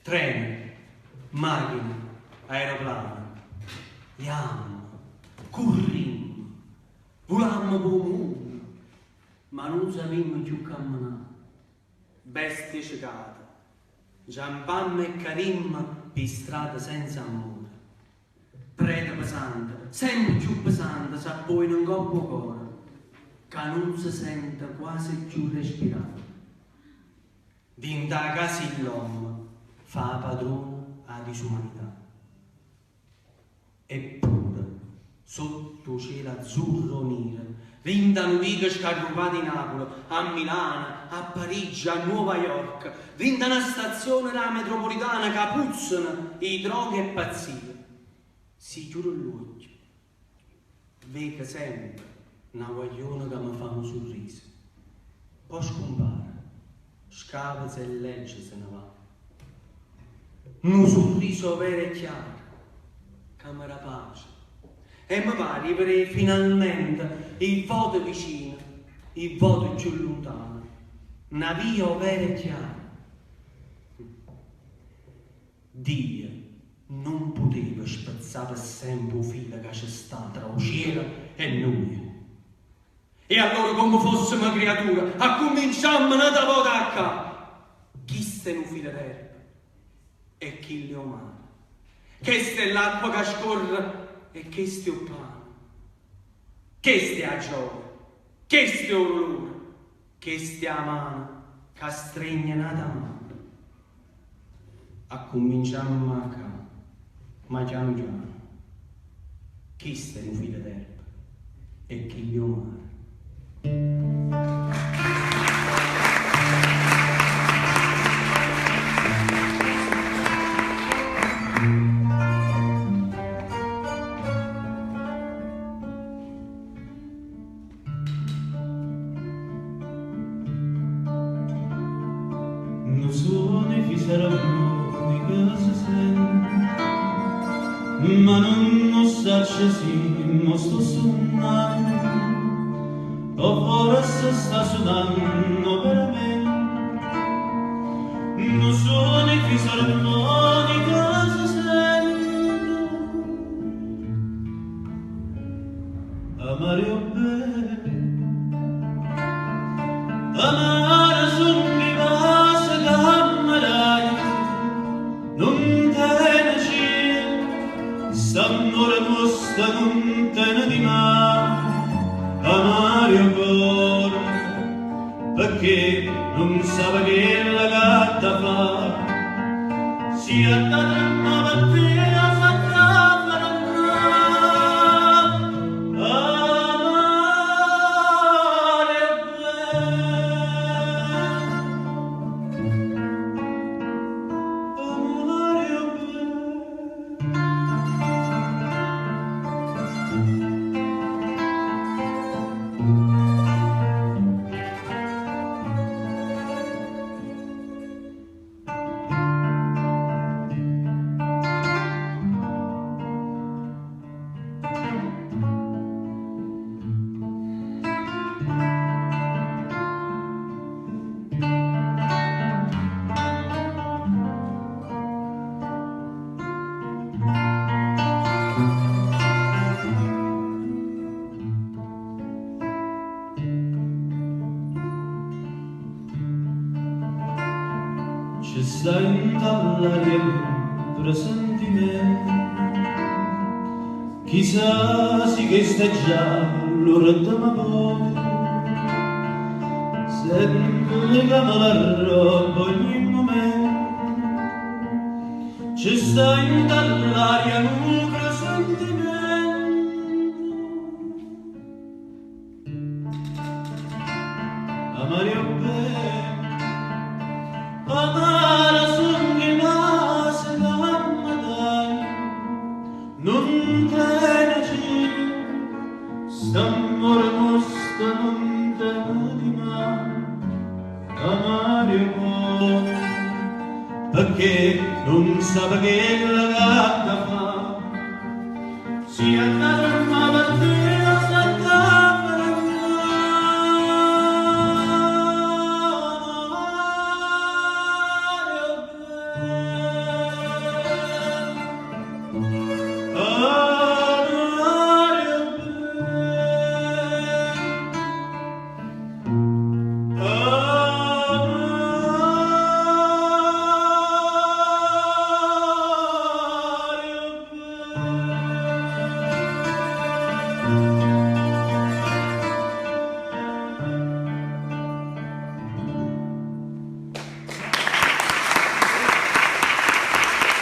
Treni, macchine, aeroplani, iam, corrimmo, volammo per il mondo, ma non sapemmo più camminare. Bestie cicate, giampammo e carimmo per strade senza amore. Preda pesante, sempre più pesante, sa poi in un coppo cuore, che non si sente quasi più respirare. Dinta casa l'uomo fa padrone a disumanità. Eppure, sotto cielo azzurro nero, vintano vite scarrupate in Napoli, a Milano, a Parigi, a Nuova York, vintano a stazione della metropolitana che puzzano i droghe e pazzie. Si chiude l'occhio, vede sempre una guagliona che mi fa un sorriso. Poi scompare, scava e legge se ne va. Un sorriso vero e chiaro, camera pace. E mi pare di vedere finalmente il voto vicino, il voto più lontano, una via vera e chiara. Dio non poteva spezzare per sempre un filo che c'è stato tra il cielo e noi. E allora, come fossimo creature, cominciamo una volta a capo. Chi sta in un filo d'erba e chi è umano? Che sta è l'acqua che scorre e che sta il pane? Che sta a gioia? Che sta il dolore? Che sta a mano che stringe nata mano? Cominciamo a capo. Ma piano piano, chi sta in un filo d'erba e chi gli umano? Non sono i saranno di casa sempre, ma non sa se non sto suonando, o forse sta suonando per me. Non sono i fisarmonica se sento, amare o bene, amare son mi base gammalai, non te ne c'è. S'amore costa non te ne di male, amare ancora, perché non sa che la gatta fa, si attata una mattina fatta farà, amare C'è stai dall'aria un presentimento, chissà sì che sta già l'ora di m'amore, sento legama la roba ogni momento. C'è stai dall'aria un presentimento, amare o bene, amare son di mase gamma dai, non te ne c'è, st'amore costa non te ne di male, amare buono, perché non sa che la gatta fa, si è andata